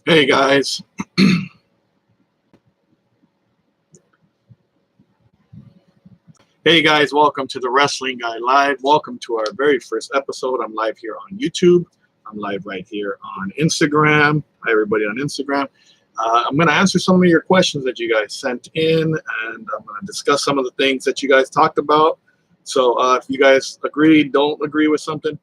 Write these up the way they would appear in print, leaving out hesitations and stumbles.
Hey guys. Hey guys, welcome to the Wrestling Guy Live. Welcome to our very first episode. I'm live here on YouTube. I'm live right here on Instagram. Hi everybody on Instagram. I'm going to answer some of your questions that you guys sent in, and I'm going to discuss some of the things that you guys talked about. So if you guys agree, don't agree with something,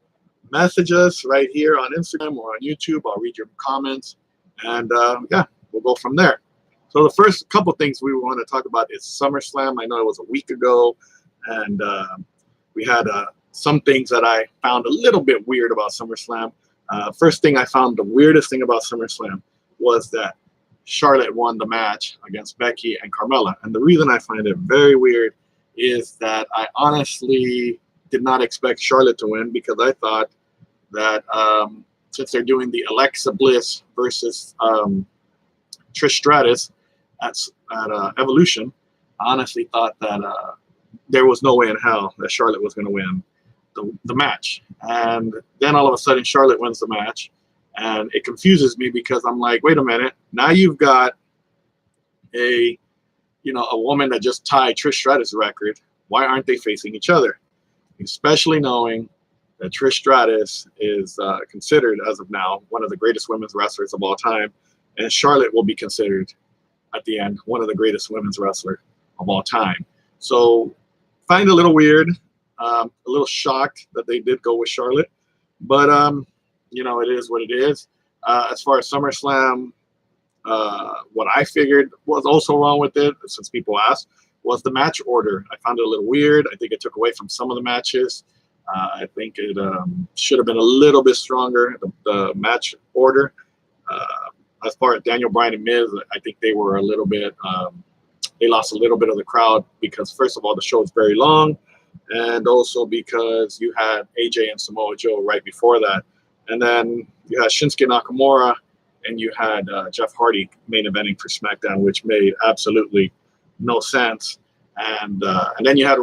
message us right here on Instagram or on YouTube. I'll read your comments, and yeah, we'll go from there. So the first couple things we want to talk about is SummerSlam. I know it was a week ago, and we had some things that I found a little bit weird about SummerSlam. First thing I found, the weirdest thing about SummerSlam was that Charlotte won the match against Becky and Carmella. And the reason I find it very weird is that I honestly did not expect Charlotte to win, because I thought that since they're doing the Alexa Bliss versus Trish Stratus at Evolution, I honestly thought that there was no way in hell that Charlotte was going to win the match. And then all of a sudden Charlotte wins the match, and it confuses me because I'm like, wait a minute, now you've got a woman that just tied Trish Stratus' record. Why aren't they facing each other? Especially knowing that Trish Stratus is considered, as of now, one of the greatest women's wrestlers of all time, and Charlotte will be considered at the end one of the greatest women's wrestlers of all time. So find it a little weird, a little shocked that they did go with Charlotte, but it is what it is. As far as SummerSlam, what I figured was also wrong with it, since people asked, was the match order. I found it a little weird. I think it took away from some of the matches. I think it should have been a little bit stronger, the match order. As far as Daniel Bryan and Miz, I think they were a little bit, they lost a little bit of the crowd because, first of all, the show is very long, and also because you had AJ and Samoa Joe right before that. And then you had Shinsuke Nakamura and you had Jeff Hardy main eventing for SmackDown, which made absolutely no sense. And then you had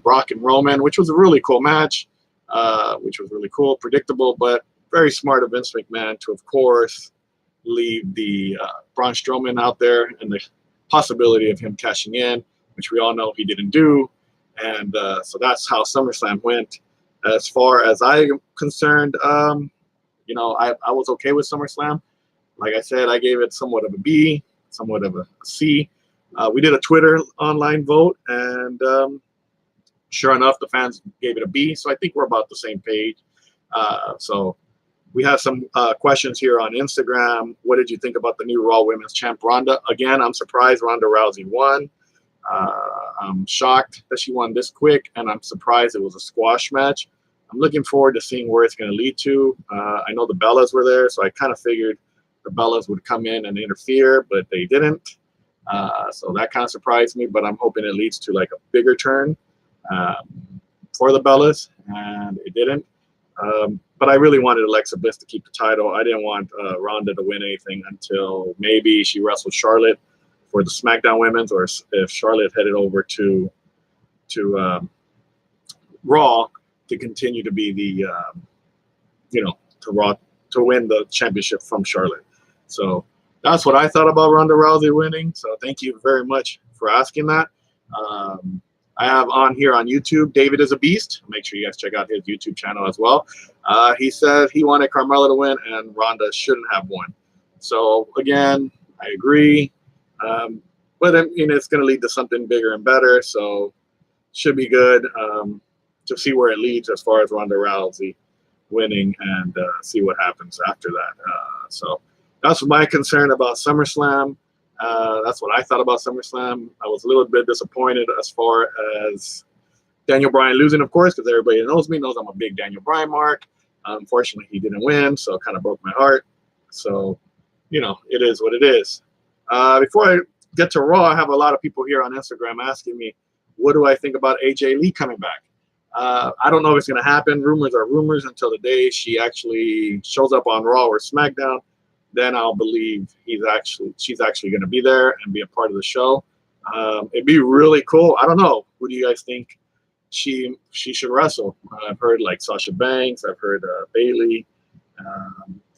Brock and Roman, which was a really cool match, which was really cool, predictable, but very smart of Vince McMahon to, of course, leave the Braun Strowman out there and the possibility of him cashing in, which we all know he didn't do. And so that's how SummerSlam went. As far as I'm concerned, I was okay with SummerSlam. Like I said, I gave it somewhat of a B, somewhat of a C. We did a Twitter online vote, and sure enough, the fans gave it a B. So I think we're about the same page. So we have some questions here on Instagram. What did you think about the new Raw Women's Champ, Ronda? Again, I'm surprised Ronda Rousey won. I'm shocked that she won this quick, and I'm surprised it was a squash match. I'm looking forward to seeing where it's going to lead to. I know the Bellas were there, so I kind of figured the Bellas would come in and interfere, but they didn't. So that kind of surprised me, but I'm hoping it leads to like a bigger turn for the Bellas, and it didn't. But I really wanted Alexa Bliss to keep the title. I didn't want Ronda to win anything until maybe she wrestled Charlotte for the SmackDown Women's, or if Charlotte headed over to Raw to continue to be the to Raw to win the championship from Charlotte. So that's what I thought about Ronda Rousey winning. So thank you very much for asking that. I have on here on YouTube, David is a Beast. Make sure you guys check out his YouTube channel as well. He said he wanted Carmella to win and Ronda shouldn't have won. So again, I agree. But it's going to lead to something bigger and better. So should be good to see where it leads as far as Ronda Rousey winning, and see what happens after that. So that's my concern about SummerSlam. That's what I thought about SummerSlam. I was a little bit disappointed as far as Daniel Bryan losing, of course, because everybody knows me, knows I'm a big Daniel Bryan mark. Unfortunately, he didn't win, so it kind of broke my heart. So, it is what it is. Before I get to Raw, I have a lot of people here on Instagram asking me, what do I think about AJ Lee coming back? I don't know if it's going to happen. Rumors are rumors until the day she actually shows up on Raw or SmackDown. Then I'll believe she's actually going to be there and be a part of the show. It'd be really cool. I don't know. Who do you guys think she should wrestle? I've heard like Sasha Banks. I've heard Bayley.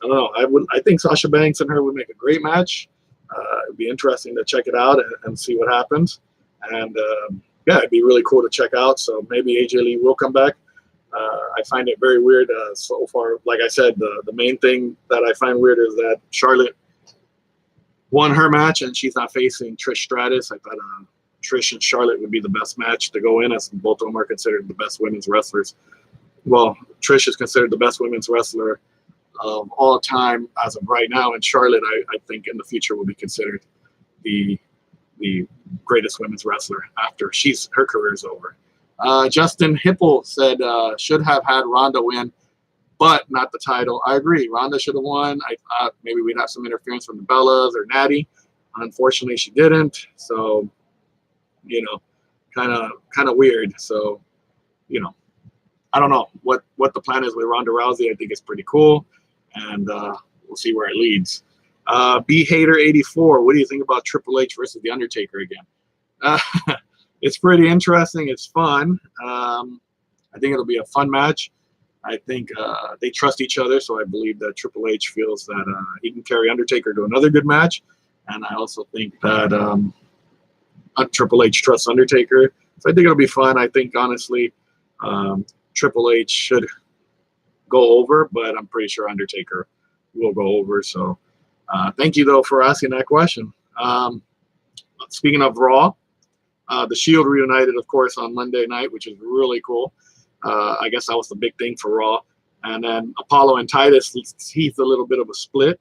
I don't know. I think Sasha Banks and her would make a great match. It'd be interesting to check it out and see what happens. And yeah, it'd be really cool to check out. So maybe AJ Lee will come back. I find it very weird so far. Like I said, the main thing that I find weird is that Charlotte won her match and she's not facing Trish Stratus. I thought Trish and Charlotte would be the best match to go in, as both of them are considered the best women's wrestlers. Well, Trish is considered the best women's wrestler of all time as of right now, and Charlotte, I think, in the future will be considered the greatest women's wrestler after her career is over. Justin Hipple said should have had Ronda win, but not the title. I agree. Ronda should have won. I thought maybe we'd have some interference from the Bellas or Natty. Unfortunately, she didn't. So, kind of weird. So, I don't know what the plan is with Ronda Rousey. I think it's pretty cool, and we'll see where it leads. B Hater 84. What do you think about Triple H versus The Undertaker again? It's pretty interesting. It's fun. I think it'll be a fun match. I think they trust each other, so I believe that Triple H feels that he can carry Undertaker to another good match, and I also think that Triple H trusts Undertaker. So I think it'll be fun. I think, honestly, Triple H should go over, but I'm pretty sure Undertaker will go over. So thank you, though, for asking that question. Speaking of Raw, the Shield reunited, of course, on Monday night, which is really cool. I guess that was the big thing for Raw. And then Apollo and Titus teased a little bit of a split.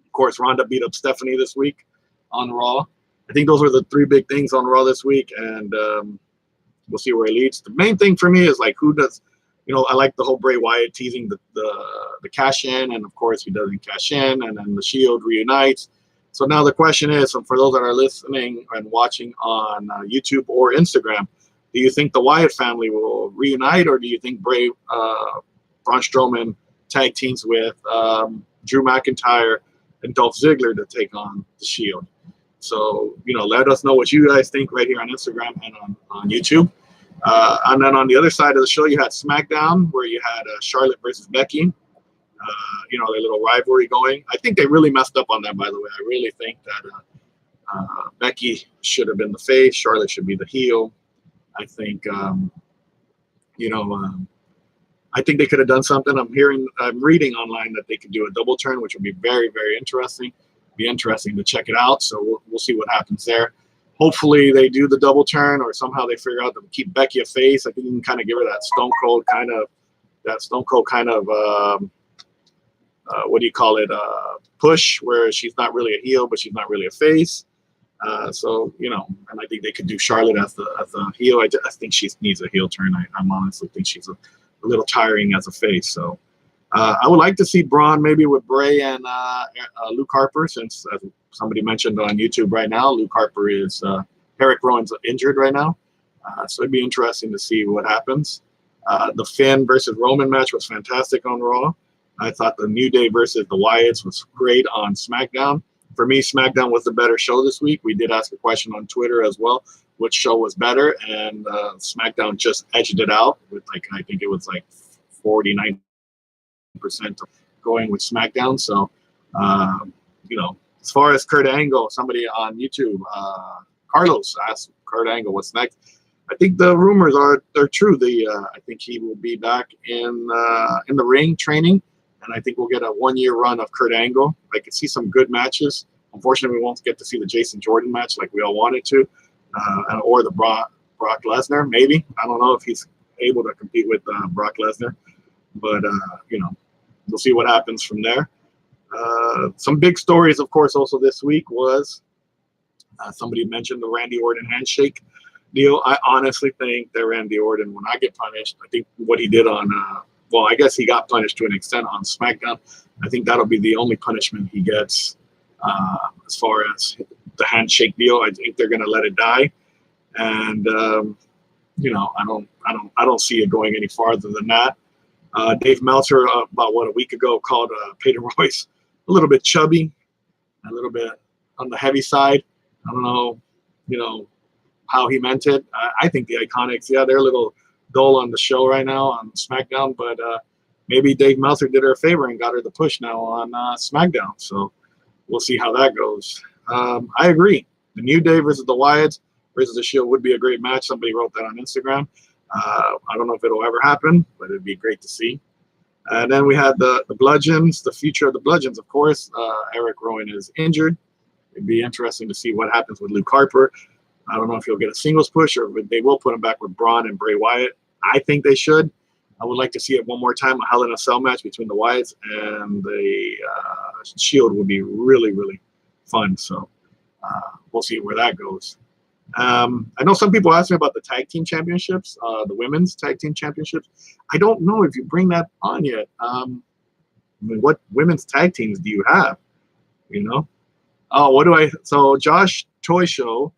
Of course, Ronda beat up Stephanie this week on Raw. I think those were the three big things on Raw this week, and we'll see where it leads. The main thing for me is, like, who does, I like the whole Bray Wyatt teasing the cash in, and of course he doesn't cash in, and then the Shield reunites. So now the question is, and for those that are listening and watching on YouTube or Instagram, do you think the Wyatt family will reunite, or do you think Braun Strowman tag teams with Drew McIntyre and Dolph Ziggler to take on the Shield? So, let us know what you guys think right here on Instagram and on YouTube. And then on the other side of the show, you had SmackDown, where you had Charlotte versus Becky. Their little rivalry going. I think they really messed up on that, by the way. I really think that Becky should have been the face. Charlotte should be the heel. I think, I think they could have done something. I'm reading online that they could do a double turn, which would be very, very interesting. Be interesting to check it out. So we'll see what happens there. Hopefully they do the double turn, or somehow they figure out to keep Becky a face. I think you can kind of give her that Stone Cold kind of what do you call it? Push, where she's not really a heel, but she's not really a face. So, and I think they could do Charlotte as the heel. I think she needs a heel turn. I honestly think she's a little tiring as a face. So I would like to see Braun maybe with Bray and Luke Harper, since as somebody mentioned on YouTube right now, Luke Harper is Eric Rowan's injured right now. So it'd be interesting to see what happens. The Finn versus Roman match was fantastic on Raw. I thought the New Day versus the Wyatts was great on SmackDown. For me, SmackDown was the better show this week. We did ask a question on Twitter as well, which show was better, and SmackDown just edged it out with, I think it was 49% going with SmackDown. So, as far as Kurt Angle, somebody on YouTube, Carlos asked Kurt Angle what's next. I think the rumors are true. I think he will be back in the ring training, and I think we'll get a 1-year run of Kurt Angle. I could see some good matches. Unfortunately, we won't get to see the Jason Jordan match like we all wanted to, or the Brock Lesnar. Maybe, I don't know if he's able to compete with Brock Lesnar, but we'll see what happens from there. Some big stories, of course, also this week was somebody mentioned the Randy Orton handshake deal. I honestly think that Randy Orton, when I get punished, I think what he did on, I guess he got punished to an extent on SmackDown. I think that'll be the only punishment he gets as far as the handshake deal. I think they're going to let it die, and I don't see it going any farther than that. Dave Meltzer, about a week ago, called Peyton Royce a little bit chubby, a little bit on the heavy side. I don't know, how he meant it. I think the Iconics, they're a little dull on the show right now on SmackDown, but maybe Dave Meltzer did her a favor and got her the push now on SmackDown. So we'll see how that goes. I agree. The New Day versus the Wyatts versus the Shield would be a great match. Somebody wrote that on Instagram. I don't know if it'll ever happen, but it'd be great to see. And then we had the Bludgeons, the future of the Bludgeons, of course. Eric Rowan is injured. It'd be interesting to see what happens with Luke Harper. I don't know if he'll get a singles push or they will put him back with Braun and Bray Wyatt. I think they should. I would like to see it one more time, a Hell in a Cell match between the Wyatts and the Shield would be really, really fun. So we'll see where that goes. I know some people ask me about the tag team championships, the women's tag team championships. I don't know if you bring that on yet. I mean, what women's tag teams do you have? You know? Oh, so Josh's Toy Show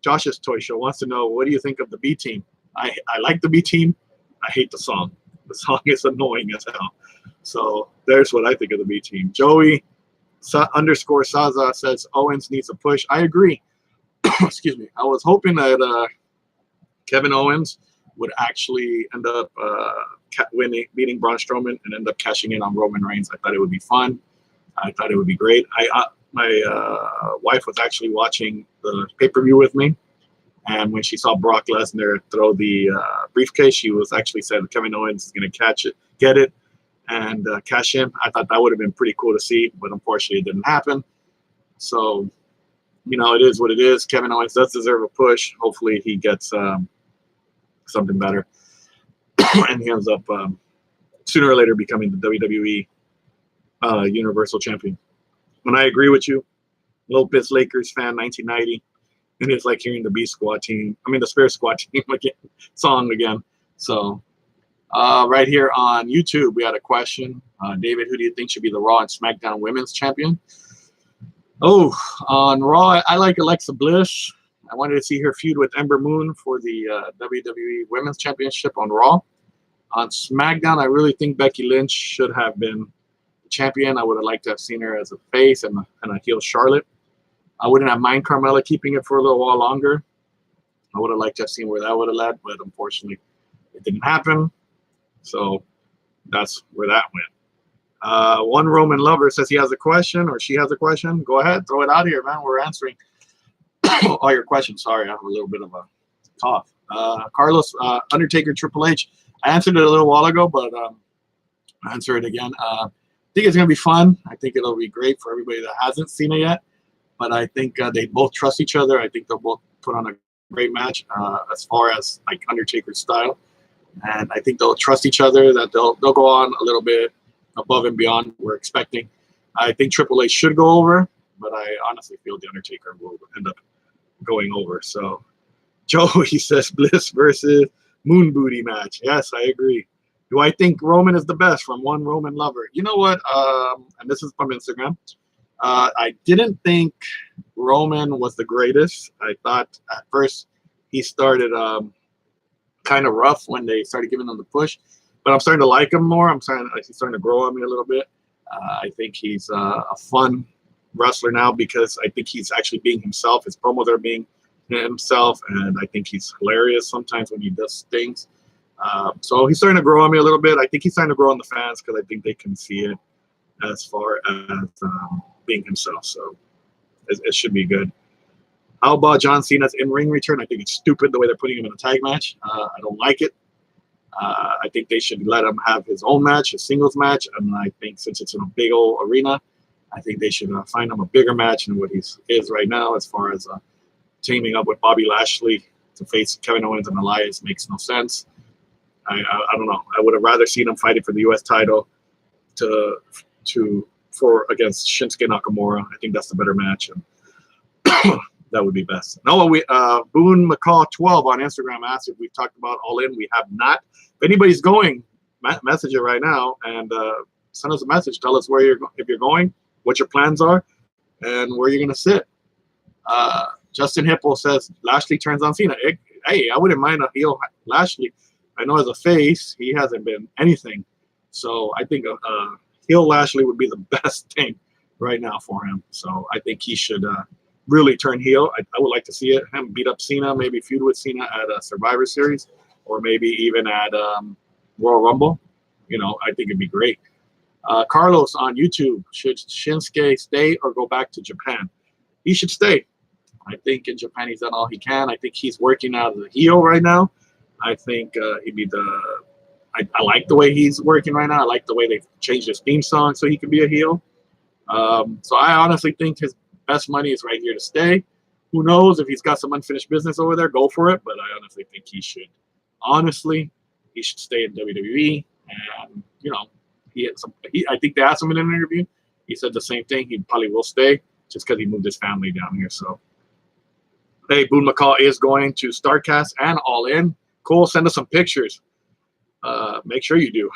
wants to know, what do you think of the B Team? I like the B Team. I hate the song. The song is annoying as hell. So there's what I think of the B Team. Joey _ Saza says Owens needs a push. I agree. Excuse me. I was hoping that Kevin Owens would actually end up beating Braun Strowman and end up cashing in on Roman Reigns. I thought it would be fun. I thought it would be great. My wife was actually watching the pay-per-view with me, and when she saw Brock Lesnar throw the briefcase, she was actually said Kevin Owens is going to get it, and cash in. I thought that would have been pretty cool to see, but unfortunately it didn't happen. So, you know, it is what it is. Kevin Owens does deserve a push. Hopefully he gets something better, and he ends up sooner or later becoming the WWE Universal Champion. And I agree with you. Lopez Lakers fan, 1990. And it's like hearing the the Spirit Squad team song again. So right here on YouTube, we had a question. David, who do you think should be the Raw and SmackDown Women's Champion? Oh, on Raw, I like Alexa Bliss. I wanted to see her feud with Ember Moon for the WWE Women's Championship on Raw. On SmackDown, I really think Becky Lynch should have been champion. I would have liked to have seen her as a face and a heel Charlotte. I wouldn't have mind Carmella keeping it for a little while longer. I would have liked to have seen where that would have led, but unfortunately it didn't happen. So that's where that went. One Roman Lover says he has a question or she has a question. Go ahead, throw it out here, man. We're answering all your questions. Sorry, I have a little bit of a cough. Carlos, Undertaker, Triple H. I answered it a little while ago, but I'll answer it again. I think it's going to be fun. I think it'll be great for everybody that hasn't seen it yet. But I think they both trust each other. I think they'll both put on a great match as far as like Undertaker's style. And I think they'll trust each other, that they'll go on a little bit above and beyond what we're expecting. I think Triple H should go over, but I honestly feel The Undertaker will end up going over. So Joey says Bliss versus Moon Booty match. Yes, I agree. Do I think Roman is the best? From One Roman Lover. You know what? And this is from Instagram. I didn't think Roman was the greatest. I thought at first he started kind of rough when they started giving him the push, but I'm starting to like him more. He's starting to grow on me a little bit. I think he's a fun wrestler now because I think he's actually being himself. His promos are being himself, and I think he's hilarious sometimes when he does things. So he's starting to grow on me a little bit. I think he's starting to grow on the fans because I think they can see it as far as being himself. So it should be good. How about John Cena's in-ring return? I think it's stupid the way they're putting him in a tag match. I don't like it. I think they should let him have his own match, a singles match. And I think since it's in a big old arena, I think they should find him a bigger match than what he is right now as far as teaming up with Bobby Lashley to face Kevin Owens and Elias makes no sense. I don't know. I would have rather seen him fighting for the U.S. title against Shinsuke Nakamura. I think that's the better match, and that would be best. No, Boone McCall 12 on Instagram asked if we've talked about All In. We have not. If anybody's going, message it right now and send us a message. Tell us if you're going, what your plans are, and where you're gonna sit. Justin Hippo says Lashley turns on Cena. Hey, I wouldn't mind a heel Lashley. I know as a face, he hasn't been anything. So I think heel Lashley would be the best thing right now for him. So I think he should really turn heel. I would like to see him beat up Cena, maybe feud with Cena at a Survivor Series, or maybe even at Royal Rumble. I think it'd be great. Carlos on YouTube, should Shinsuke stay or go back to Japan? He should stay. I think in Japan he's done all he can. I think he's working out as a heel right now. I think he'd be I like the way he's working right now. I like the way they've changed his theme song so he can be a heel. So I honestly think his best money is right here to stay. Who knows if he's got some unfinished business over there? Go for it. But I honestly think he should. Honestly, he should stay in WWE. And I think they asked him in an interview. He said the same thing. He probably will stay just because he moved his family down here. So, hey, Boone McCall is going to StarCast and All In. Cool. Send us some pictures. Make sure you do.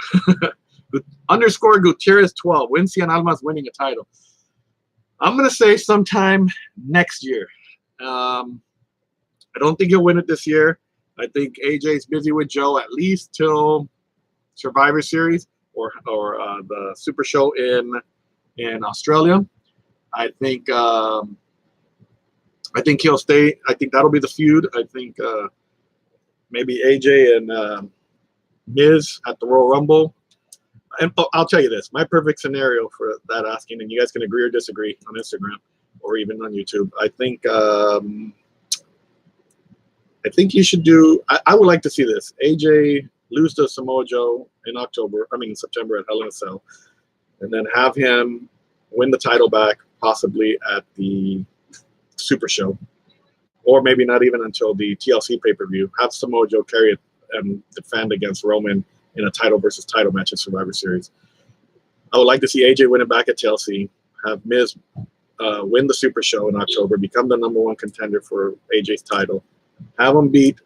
Underscore Gutierrez 12. When Cien Almas winning a title? I'm gonna say sometime next year. I don't think he'll win it this year. I think AJ's busy with Joe at least till Survivor Series or the Super Show in Australia. I think he'll stay. I think that'll be the feud. I think maybe AJ and Miz at the Royal Rumble. And I'll tell you this, my perfect scenario for that asking, and you guys can agree or disagree on Instagram or even on YouTube. I think you should do, I would like to see this. AJ lose to Samoa Joe in September at Hell in a Cell, and then have him win the title back possibly at the Super Show, or maybe not even until the TLC pay-per-view. Have Samoa Joe carry it and defend against Roman in a title versus title match at Survivor Series. I would like to see AJ win it back at TLC, have Miz win the Super Show in October, become the #1 contender for AJ's title, have him beat,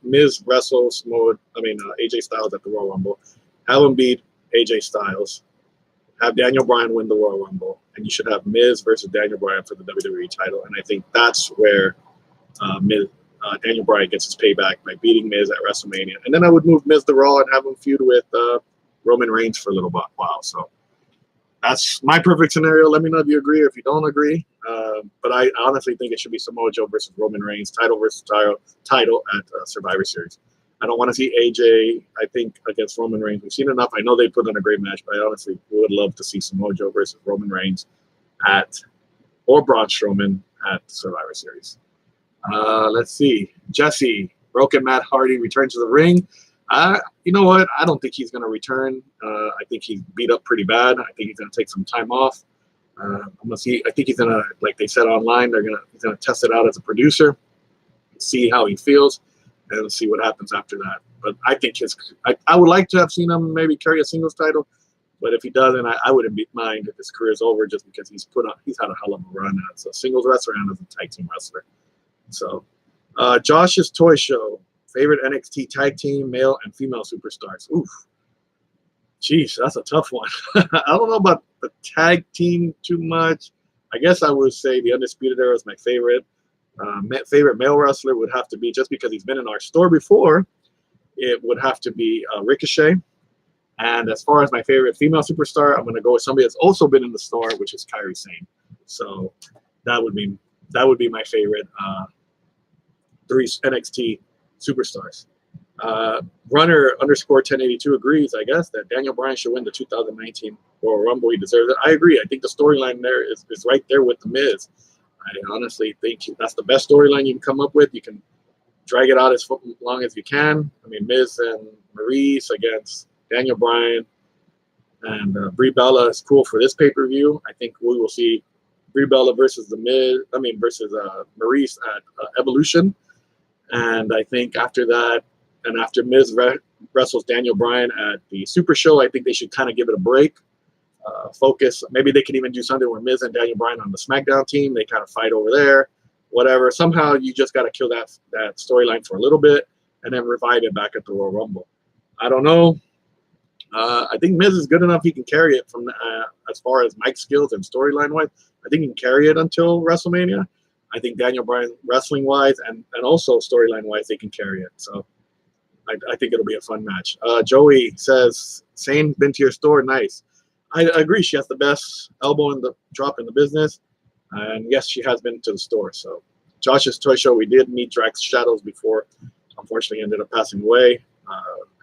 Miz wrestle AJ Styles at the Royal Rumble, have him beat AJ Styles, have Daniel Bryan win the Royal Rumble, and you should have Miz versus Daniel Bryan for the WWE title. And I think that's where Daniel Bryan gets his payback by beating Miz at WrestleMania. And then I would move Miz to Raw and have him feud with Roman Reigns for a little while. So that's my perfect scenario. Let me know if you agree or if you don't agree. But I honestly think it should be Samoa Joe versus Roman Reigns, title versus title at Survivor Series. I don't want to see AJ, I think, against Roman Reigns. We've seen enough. I know they put on a great match, but I honestly would love to see Samoa Joe versus Roman Reigns or Braun Strowman at Survivor Series. Let's see. Jesse, Broken Matt Hardy returns to the ring. You know what? I don't think he's going to return. I think he's beat up pretty bad. I think he's going to take some time off. I'm going to see. I think he's going to, like they said online, he's going to test it out as a producer, see how he feels, and see what happens after that. But I think I would like to have seen him maybe carry a singles title. But if he doesn't, I wouldn't mind if his career is over just because he's had a hell of a run as a singles wrestler and as a tag team wrestler. So, Josh's Toy Show, favorite NXT tag team, male and female superstars. Oof. Jeez, that's a tough one. I don't know about the tag team too much. I guess I would say the Undisputed Era is my favorite. Favorite male wrestler would have to be, just because he's been in our store before, it would have to be Ricochet. And as far as my favorite female superstar, I'm going to go with somebody that's also been in the store, which is Kairi Sane. So that would be my favorite 3 NXT superstars. Runner _ 1082 agrees, I guess, that Daniel Bryan should win the 2019 Royal Rumble. He deserves it. I agree. I think the storyline there is right there with The Miz. I honestly think that's the best storyline you can come up with. You can drag it out as long as you can. I mean, Miz and Maurice against Daniel Bryan and Brie Bella is cool for this pay-per-view. I think we will see Brie Bella versus versus Maurice at Evolution. And I think after that, and after Miz wrestles Daniel Bryan at the Super Show, I think they should kind of give it a break. Focus. Maybe they could even do something where Miz and Daniel Bryan on the SmackDown team, they kind of fight over there, whatever. Somehow you just got to kill that storyline for a little bit and then revive it back at the Royal Rumble. I don't know. I think Miz is good enough. He can carry it from as far as mic skills and storyline wise. I think he can carry it until WrestleMania. I think Daniel Bryan wrestling wise and also storyline wise, they can carry it. So I think it'll be a fun match. Joey says, Sane been to your store? Nice. I agree. She has the best elbow in the drop in the business. And yes, she has been to the store. So Josh's Toy Show, we did meet Drax Shadows before. Unfortunately, ended up passing away.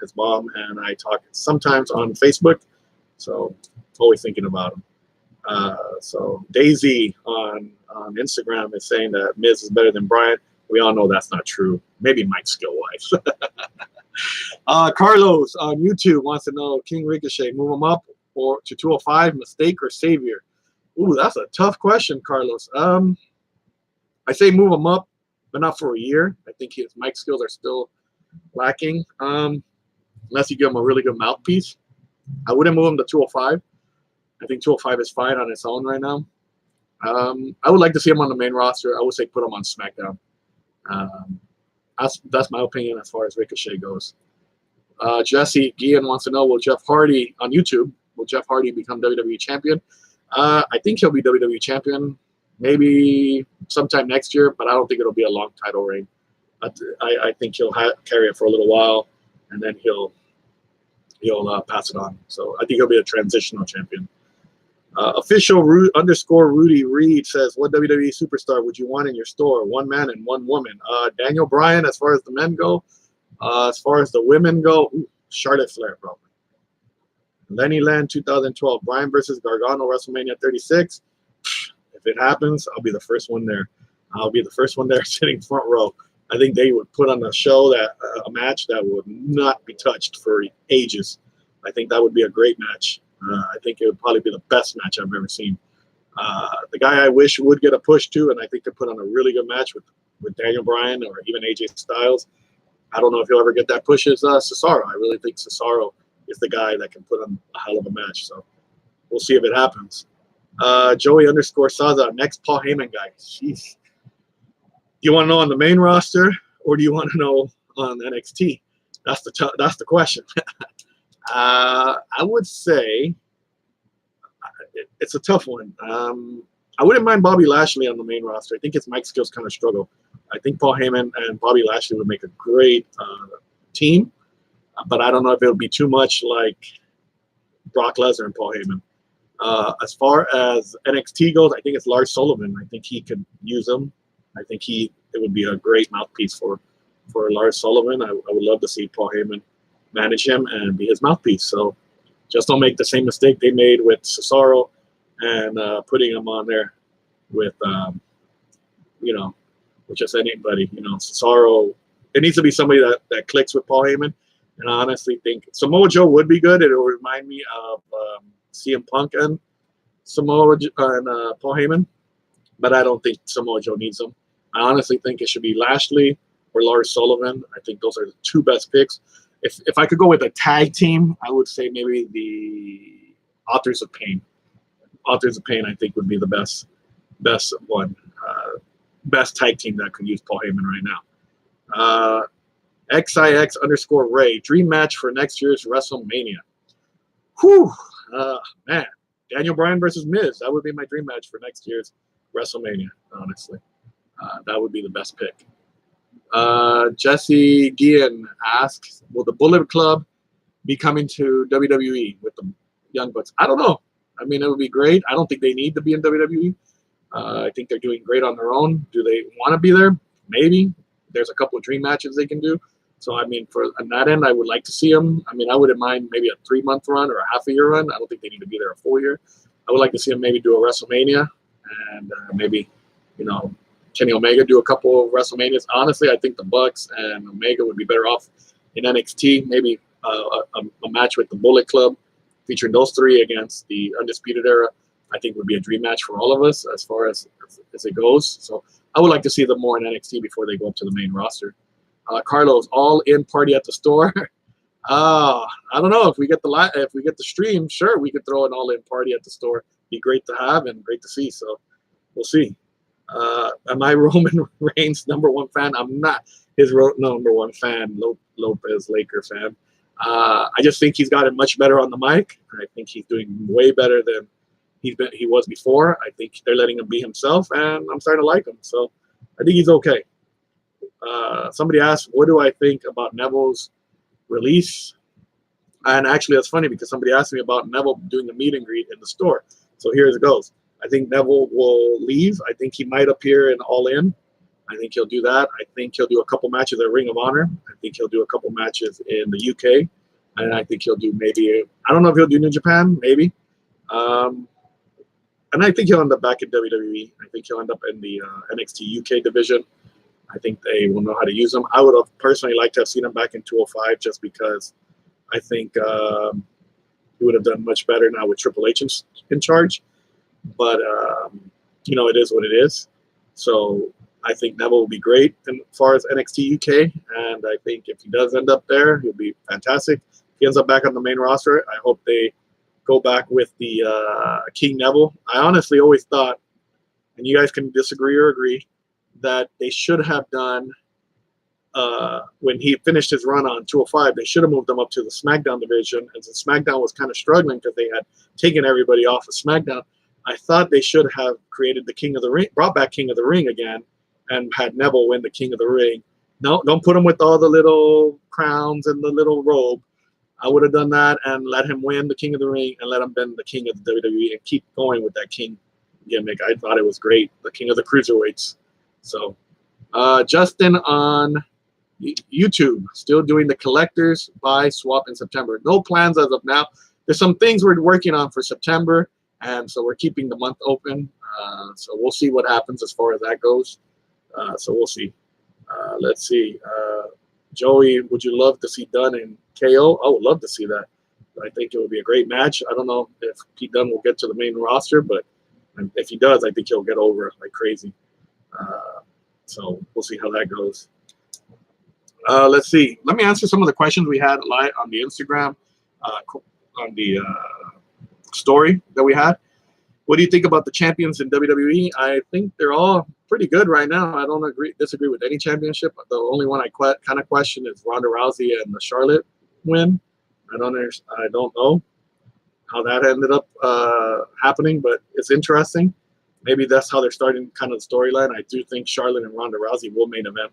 His mom and I talk sometimes on Facebook, so always thinking about him. So Daisy on Instagram is saying that Miz is better than Bryan. We all know that's not true. Maybe Mike skill-wise. Carlos on YouTube wants to know, King Ricochet, move him up or to 205, mistake or savior? Ooh, that's a tough question, Carlos. I say move him up, but not for a year. I think his mic skills are still lacking. Unless you give him a really good mouthpiece. I wouldn't move him to 205. I think 205 is fine on its own right now. I would like to see him on the main roster. I would say put him on SmackDown. That's my opinion as far as Ricochet goes. Jesse Guillen wants to know, will Jeff Hardy on YouTube, will Jeff Hardy become WWE champion? I think he'll be WWE champion maybe sometime next year, but I don't think it'll be a long title reign. I think he'll carry it for a little while, and then he'll pass it on. So I think he'll be a transitional champion. Official _Rudy Reed says, what WWE superstar would you want in your store? One man and one woman. Daniel Bryan, as far as the men go. As far as the women go, Charlotte Flair, probably. Lenny Land, 2012. Bryan versus Gargano, WrestleMania 36. If it happens, I'll be the first one there. I'll be the first one there sitting front row. I think they would put on a show, that a match that would not be touched for ages. I think that would be a great match. I think it would probably be the best match I've ever seen. The guy I wish would get a push too, and I think could put on a really good match with Daniel Bryan or even AJ Styles. I don't know if he'll ever get that push, is Cesaro. I really think Cesaro is the guy that can put on a hell of a match. So we'll see if it happens. Joey _Saza, next Paul Heyman guy. Jeez. Do you want to know on the main roster, or do you want to know on NXT? That's the question. I would say it's a tough one. I wouldn't mind Bobby Lashley on the main roster. I think his mic skills kind of struggle. I think Paul Heyman and Bobby Lashley would make a great team, but I don't know if it would be too much like Brock Lesnar and Paul Heyman. As far as NXT goes, I think it's Lars Sullivan. I think he could use him. I think it would be a great mouthpiece for Lars Sullivan. I would love to see Paul Heyman manage him and be his mouthpiece. So just don't make the same mistake they made with Cesaro and putting him on there with with just anybody. Cesaro, it needs to be somebody that clicks with Paul Heyman. And I honestly think Samoa Joe would be good. It will remind me of CM Punk and Paul Heyman, but I don't think Samoa Joe needs them. I honestly think it should be Lashley or Lars Sullivan. I think those are the two best picks. If I could go with a tag team, I would say maybe the Authors of Pain. Authors of Pain, I think, would be the best one, best tag team that could use Paul Heyman right now. XIX _Ray, dream match for next year's WrestleMania. Whew, man, Daniel Bryan versus Miz. That would be my dream match for next year's WrestleMania. Honestly, that would be the best pick. Jesse Guillen asks, will the Bullet Club be coming to WWE with the Young Bucks? I don't know. I mean, it would be great. I don't think they need to be in WWE. I think they're doing great on their own. Do they want to be there? Maybe. There's a couple of dream matches they can do. So, I mean, on that end, I would like to see them. I mean, I wouldn't mind maybe a 3-month run or a half a year run. I don't think they need to be there a full year. I would like to see them maybe do a WrestleMania and maybe, Kenny Omega do a couple of WrestleManias. Honestly, I think the Bucks and Omega would be better off in NXT. Maybe a match with the Bullet Club featuring those three against the Undisputed Era, I think would be a dream match for all of us as far as it goes. So I would like to see them more in NXT before they go up to the main roster. Carlos, all in party at the store. I don't know if we get the stream. Sure, we could throw an all in party at the store. Be great to have and great to see. So we'll see. Am I Roman Reigns' #1 fan? I'm not his #1 fan. Lopez Laker fan. I just think he's gotten much better on the mic. I think he's doing way better than he was before. I think they're letting him be himself, and I'm starting to like him. So I think he's okay. Somebody asked, what do I think about Neville's release? And actually, that's funny because somebody asked me about Neville doing a meet and greet in the store. So here it goes. I think Neville will leave. I think he might appear in All In. I think he'll do that. I think he'll do a couple matches at Ring of Honor. I think he'll do a couple matches in the UK. And I think he'll do maybe, I don't know if he'll do New Japan, maybe. And I think he'll end up back in WWE. I think he'll end up in the NXT UK division. I think they will know how to use him. I would have personally liked to have seen him back in 205 just because I think he would have done much better now with Triple H in charge. But, it is what it is. So I think Neville will be great as far as NXT UK. And I think if he does end up there, he'll be fantastic. If he ends up back on the main roster, I hope they go back with the King Neville. I honestly always thought, and you guys can disagree or agree, that they should have done, when he finished his run on 205, they should have moved him up to the SmackDown division. And since SmackDown was kind of struggling because they had taken everybody off of SmackDown, I thought they should have created the King of the Ring, brought back King of the Ring again, and had Neville win the King of the Ring. No, don't put him with all the little crowns and the little robe. I would have done that and let him win the King of the Ring and let him be the King of the WWE and keep going with that King gimmick. I thought it was great, the King of the Cruiserweights. So, Justin on YouTube, still doing the collectors buy swap in September. No plans as of now. There's some things we're working on for September, and so we're keeping the month open. So we'll see what happens as far as that goes. So we'll see. Let's see. Joey, would you love to see Dunn in KO? I would love to see that. I think it would be a great match. I don't know if Pete Dunne will get to the main roster, but if he does, I think he'll get over like crazy. So we'll see how that goes. Let's see. Let me answer some of the questions we had live on the Instagram, on the story that we had. What do you think about the champions in WWE? I think they're all pretty good right now. I don't disagree with any championship. The only one I kind of question is Ronda Rousey and the Charlotte win. I don't know how that ended up happening, but it's interesting. Maybe that's how they're starting kind of the storyline. I do think Charlotte and Ronda Rousey will main event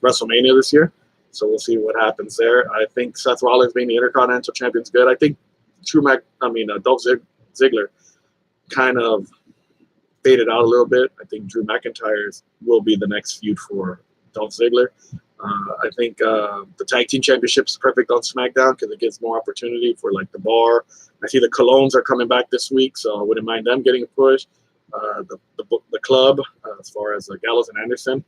WrestleMania this year. So we'll see what happens there. I think Seth Rollins being the Intercontinental Champion is good. I think Dolph Ziggler kind of faded out a little bit. I think Drew McIntyre will be the next feud for Dolph Ziggler. I think the Tag Team Championship is perfect on SmackDown because it gives more opportunity for like the Bar. I see the Colognes are coming back this week, so I wouldn't mind them getting a push. The Club, as far as Gallows and Anderson.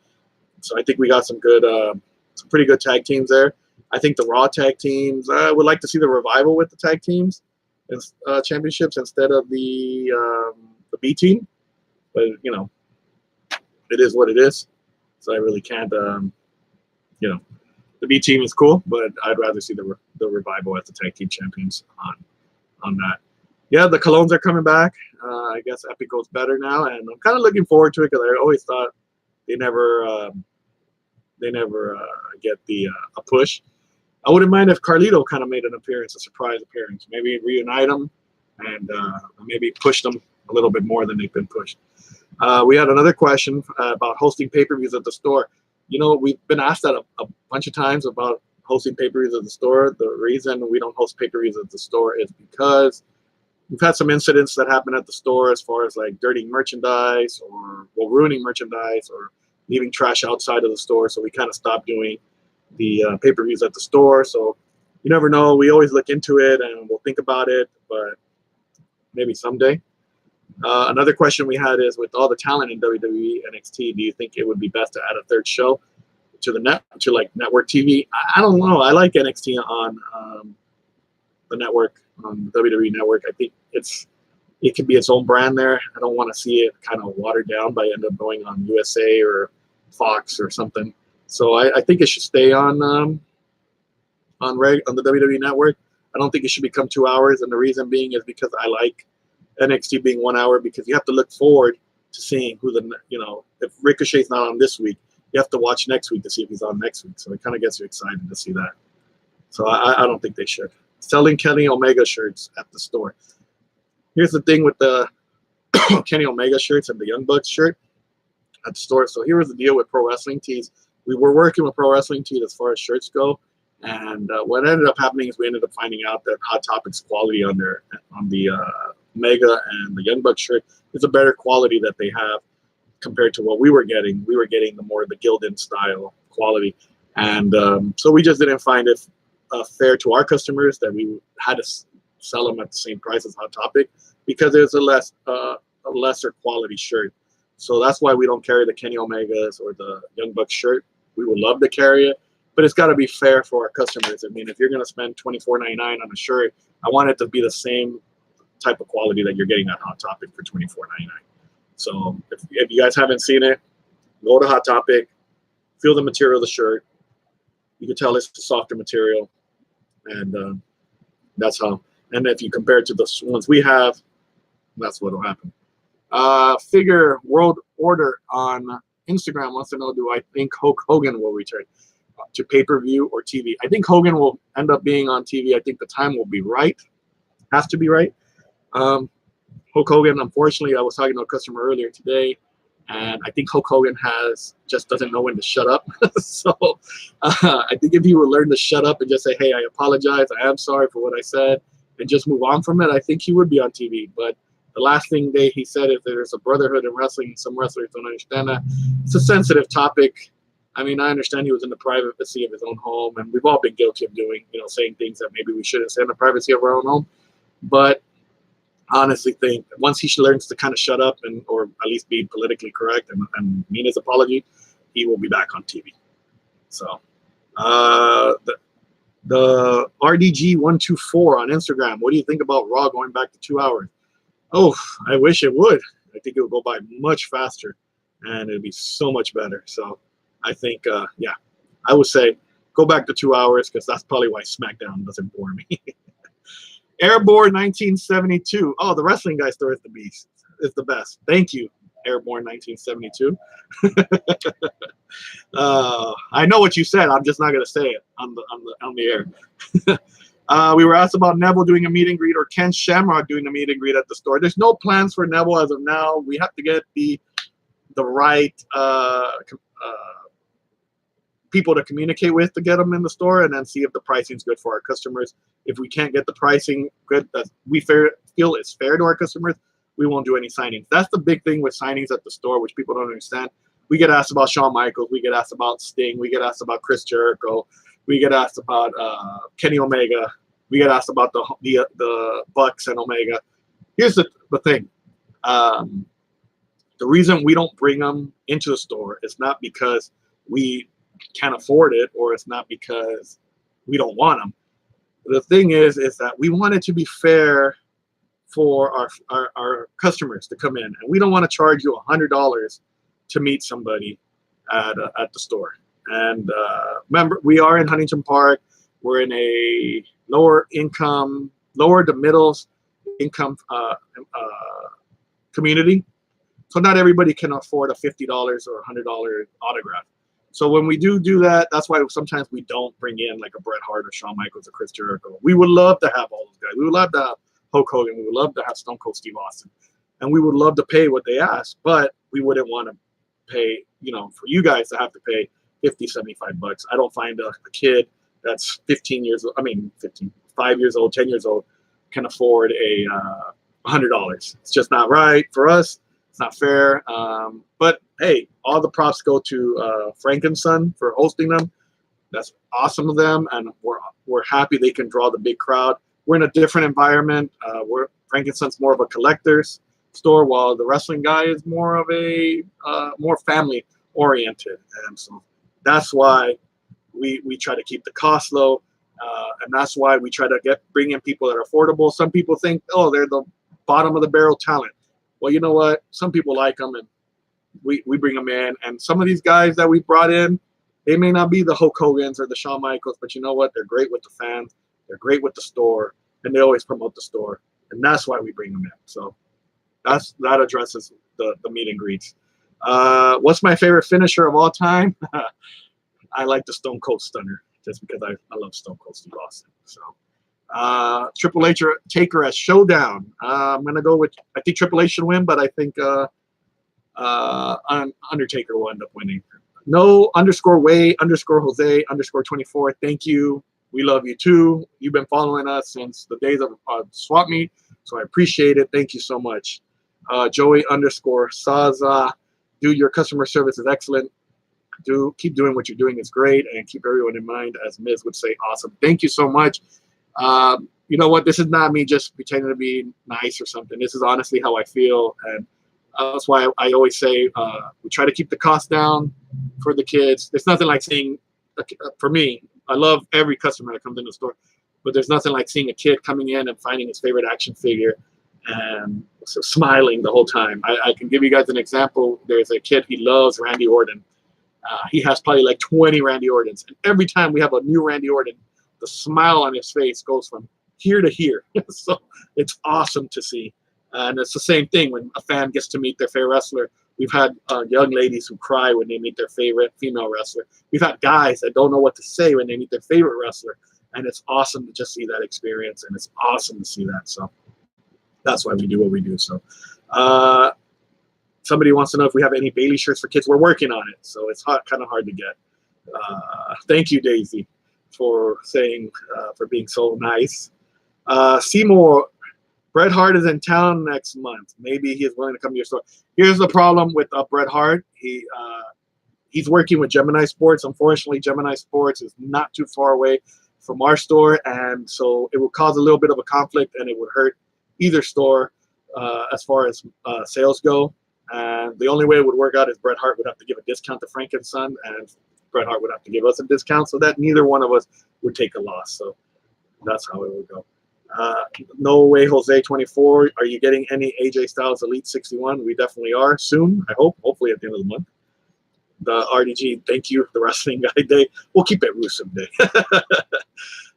So I think we got some pretty good tag teams there. I think the Raw tag teams, I would like to see the Revival with the tag teams and championships instead of the B team. But, it is what it is. So I really can't, the B team is cool, but I'd rather see the Revival as the tag team champions on that. Yeah, the Colognes are coming back. I guess Epic goes better now, and I'm kind of looking forward to it because I always thought they never get a push. I wouldn't mind if Carlito kind of made an appearance, a surprise appearance. Maybe reunite them and maybe push them a little bit more than they've been pushed. We had another question about hosting pay-per-views at the store. We've been asked that a bunch of times about hosting pay-per-views at the store. The reason we don't host pay-per-views at the store is because we've had some incidents that happen at the store as far as like dirtying merchandise or ruining merchandise or leaving trash outside of the store. So we kind of stopped doing the pay-per-views at the store. So you never know. We always look into it and we'll think about it, but maybe someday. Another question we had is, with all the talent in WWE, NXT, do you think it would be best to add a third show to network TV? I don't know. I like NXT on the network, on the WWE network. I think it could be its own brand there. I don't want to see it kind of watered down by end up going on USA or Fox or something. So I think it should stay on the WWE network. I don't think it should become 2 hours, and the reason being is because I like NXT being 1 hour, because you have to look forward to seeing who if Ricochet's not on this week, you have to watch next week to see if he's on next week. So it kind of gets you excited to see that. So I don't think they should. Selling Kenny Omega shirts at the store. Here's the thing with the Kenny Omega shirts and the Young Bucks shirt at the store. So here was the deal with Pro Wrestling Tees. We were working with Pro Wrestling Tees as far as shirts go. And what ended up happening is we ended up finding out that Hot Topic's quality on the Omega and the Young Bucks shirt is a better quality that they have. compared to what we were getting. We were getting the Gildan style quality, and so we just didn't find it fair to our customers that we had to sell them at the same price as Hot Topic, because there's a lesser quality shirt. So that's why we don't carry the Kenny Omegas or the Young Bucks shirt. We would love to carry it, but it's got to be fair for our customers. I mean, if you're going to spend $24.99 on a shirt, I want it to be the same type of quality that you're getting at Hot Topic for $24.99. So if you guys haven't seen it, go to Hot Topic, feel the material of the shirt. You can tell it's a softer material, and that's how. And if you compare it to the ones we have, that's what will happen. Figure World Order on Instagram wants to know, do I think Hulk Hogan will return to pay-per-view or TV? I think Hogan will end up being on TV. I think the time will be right. Has to be right. Hulk Hogan, unfortunately, I was talking to a customer earlier today, and I think Hulk Hogan just doesn't know when to shut up. So I think if he would learn to shut up and just say, hey, I apologize, I am sorry for what I said, and just move on from it, I think he would be on TV. But the last thing he said is there's a brotherhood in wrestling. Some wrestlers don't understand that. It's a sensitive topic. I mean, I understand he was in the privacy of his own home, and we've all been guilty of doing, saying things that maybe we shouldn't say in the privacy of our own home. But honestly think once he learns to kind of shut up or at least be politically correct and mean his apology, he will be back on TV. So the RDG124 on Instagram, what do you think about Raw going back to 2 hours? Oh, I wish it would. I think it would go by much faster and it'd be so much better. So I think, yeah, I would say go back to 2 hours, because that's probably why SmackDown doesn't bore me. Airborne 1972. Oh, the wrestling guy story is the beast. It's the best. Thank you, Airborne 1972. I know what you said. I'm just not gonna say it on the air. We were asked about Neville doing a meet and greet or Ken Shamrock doing a meet and greet at the store. There's no plans for Neville as of now. We have to get the right people to communicate with to get them in the store, and then see if the pricing is good for our customers. If we can't get the pricing good that we feel is fair to our customers, we won't do any signings. That's the big thing with signings at the store, which people don't understand. We get asked about Shawn Michaels, we get asked about Sting, we get asked about Chris Jericho, we get asked about Kenny Omega, we get asked about the Bucks and Omega. Here's the thing. The reason we don't bring them into the store is not because we can't afford it, or it's not because we don't want them. The thing is that we want it to be fair for our customers to come in, and we don't want to charge you $100 to meet somebody at the store. And remember, we are in Huntington Park. We're in a lower to middle income community, so not everybody can afford a $50 or $100 autograph. So when we do that, that's why sometimes we don't bring in like a Bret Hart or Shawn Michaels or Chris Jericho. We would love to have all those guys. We would love to have Hulk Hogan. We would love to have Stone Cold Steve Austin. And we would love to pay what they ask, but we wouldn't want to pay, for you guys to have to pay $50, $75. I don't find a kid that's 5 years old, 10 years old, can afford a $100. It's just not right for us. It's not fair. But hey, all the props go to Frankenson for hosting them. That's awesome of them, and we're happy they can draw the big crowd. We're in a different environment. Frankenson's more of a collector's store, while the wrestling guy is more of a more family oriented, and so that's why we try to keep the cost low, and that's why we try to bring in people that are affordable. Some people think, oh, they're the bottom of the barrel talent. Well, you know what? Some people like them, and we bring them in. And some of these guys that we brought in, they may not be the Hulk Hogans or the Shawn Michaels, but you know what? They're great with the fans. They're great with the store, and they always promote the store. And that's why we bring them in. So that addresses the meet and greets. What's my favorite finisher of all time? I like the Stone Cold Stunner, just because I love Stone Cold Steve Austin. So Triple H or Taker as Showdown. I'm gonna go with, I think Triple H should win, but I think Undertaker will end up winning. No _Way _Jose _24. Thank you. We love you too. You've been following us since the days of Swap Meet, so I appreciate it. Thank you so much. Joey _Saza. Dude, your customer service is excellent. Keep doing what you're doing. It's great, and keep everyone in mind, as Miz would say. Awesome. Thank you so much. You know what? This is not me just pretending to be nice or something. This is honestly how I feel, and that's why I always say we try to keep the cost down for the kids. There's nothing like seeing, for me, I love every customer that comes in the store, but there's nothing like seeing a kid coming in and finding his favorite action figure and so smiling the whole time. I can give you guys an example. There's a kid, he loves Randy Orton. He has probably like 20 Randy Ortons. And every time we have a new Randy Orton, the smile on his face goes from here to here. So it's awesome to see. And it's the same thing when a fan gets to meet their favorite wrestler. We've had young ladies who cry when they meet their favorite female wrestler. We've had guys that don't know what to say when they meet their favorite wrestler. And it's awesome to just see that experience. And it's awesome to see that. So that's why we do what we do. So somebody wants to know if we have any Bailey shirts for kids. We're working on it. So it's kind of hard to get. Thank you, Daisy, for saying, for being so nice. Seymour, Bret Hart is in town next month. Maybe he is willing to come to your store. Here's the problem with Bret Hart. He's working with Gemini Sports. Unfortunately, Gemini Sports is not too far away from our store, and so it will cause a little bit of a conflict, and it would hurt either store as far as sales go. And the only way it would work out is Bret Hart would have to give a discount to Frank and Son, and Bret Hart would have to give us a discount, so that neither one of us would take a loss. So that's how it would go. No way, Jose 24. Are you getting any AJ Styles Elite 61? We definitely are soon. I hope. Hopefully at the end of the month. The RDG, thank you. The Wrestling Guy Day. We'll keep it Rusev Day.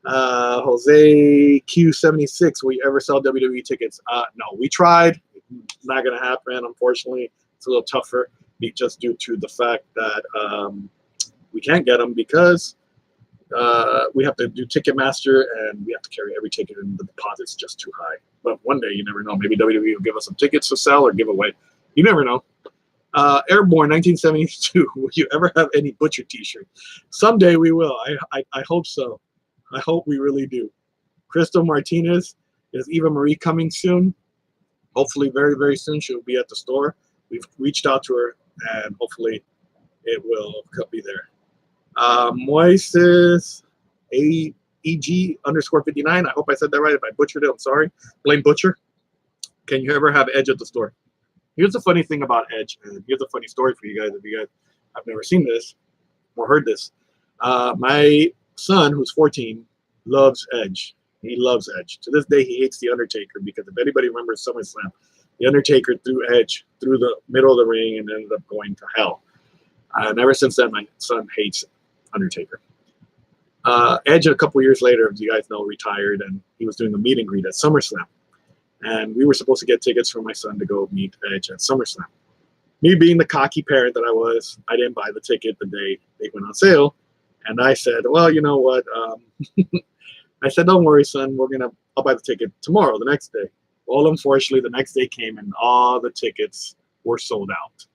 Jose Q76. Will you ever sell WWE tickets? No, we tried. Not gonna happen. Unfortunately, it's a little tougher, just due to the fact that we can't get them because we have to do Ticketmaster and we have to carry every ticket, and the deposit's just too high. But one day, you never know. Maybe WWE will give us some tickets to sell or give away. You never know. Airborne 1972. Will you ever have any Butcher t-shirt? Someday we will. I hope so. I hope we really do. Crystal Martinez. Is Eva Marie coming soon? Hopefully very, very soon. She'll be at the store. We've reached out to her, and hopefully it will be there. Moises AEG_59. I hope I said that right. If I butchered it, I'm sorry. Blame Butcher. Can you ever have Edge at the store? Here's the funny thing about Edge, and here's a funny story for you guys if you guys have never seen this or heard this. My son, who's 14, loves Edge. He loves Edge. To this day, he hates The Undertaker because if anybody remembers SummerSlam, The Undertaker threw Edge through the middle of the ring and ended up going to hell. And ever since then, my son hates Undertaker. Edge, a couple years later, as you guys know, retired, and he was doing a meet and greet at SummerSlam. And we were supposed to get tickets for my son to go meet Edge at SummerSlam. Me being the cocky parent that I was, I didn't buy the ticket the day they went on sale. And I said, well, you know what? I said, don't worry, son. I'll buy the ticket tomorrow, the next day. Well, unfortunately, the next day came and all the tickets were sold out.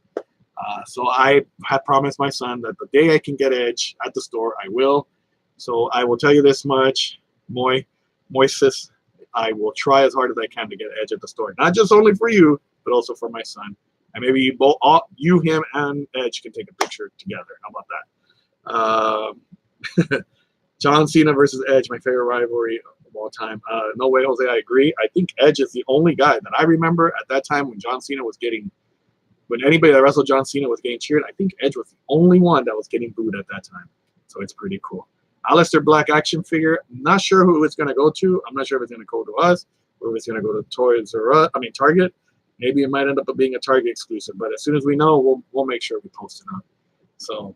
So I had promised my son that the day I can get Edge at the store, I will. So I will tell you this much, Moises, I will try as hard as I can to get Edge at the store. Not just only for you, but also for my son. And maybe you, him, and Edge can take a picture together. How about that? John Cena versus Edge, my favorite rivalry of all time. No way, Jose, I agree. I think Edge is the only guy that I remember at that time when John Cena was getting, when anybody that wrestled John Cena was getting cheered, I think Edge was the only one that was getting booed at that time. So it's pretty cool. Aleister Black action figure. Not sure who it's going to go to. I'm not sure if it's going to go to us or if it's going to go to Target. Maybe it might end up being a Target exclusive. But as soon as we know, we'll make sure we post it up. So,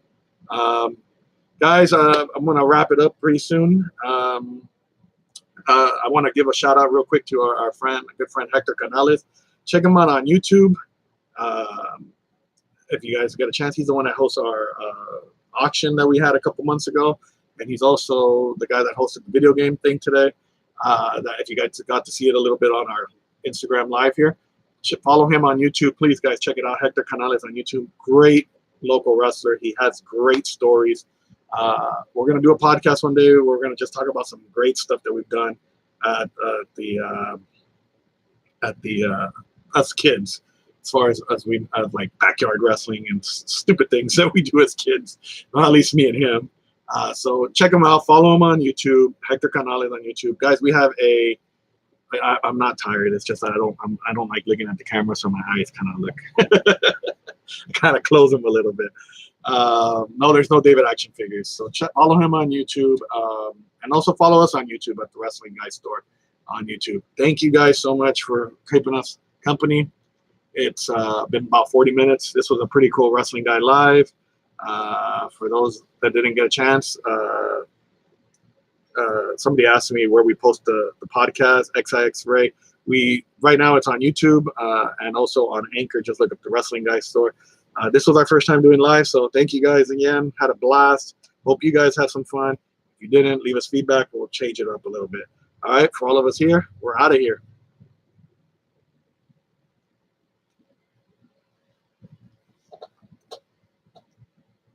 guys, I'm going to wrap it up pretty soon. I want to give a shout out real quick to our good friend Hector Canales. Check him out on YouTube. If you guys get a chance, he's the one that hosts our auction that we had a couple months ago. And he's also the guy that hosted the video game thing today. That if you guys got to see it a little bit on our Instagram live here, follow him on YouTube. Please, guys, check it out. Hector Canales on YouTube. Great local wrestler. He has great stories. We're going to do a podcast one day. We're going to just talk about some great stuff that we've done at the us kids. as far as we like backyard wrestling and stupid things that we do as kids, well, at least me and him. So check him out. Follow him on YouTube. Hector Canales on YouTube, guys. We have a. I'm not tired. It's just that I don't like looking at the camera, so my eyes kind of look. I kind of close them a little bit. No, there's no David action figures. So follow him on YouTube, and also follow us on YouTube at the Wrestling Guy Store on YouTube. Thank you guys so much for keeping us company. It's been about 40 minutes. This was a pretty cool Wrestling Guy Live. For those that didn't get a chance, somebody asked me where we post the podcast, XIX Ray. Right now it's on YouTube and also on Anchor. Just look up the Wrestling Guy Store. This was our first time doing live, so thank you guys again. Had a blast. Hope you guys had some fun. If you didn't, leave us feedback. We'll change it up a little bit. All right, for all of us here, we're out of here.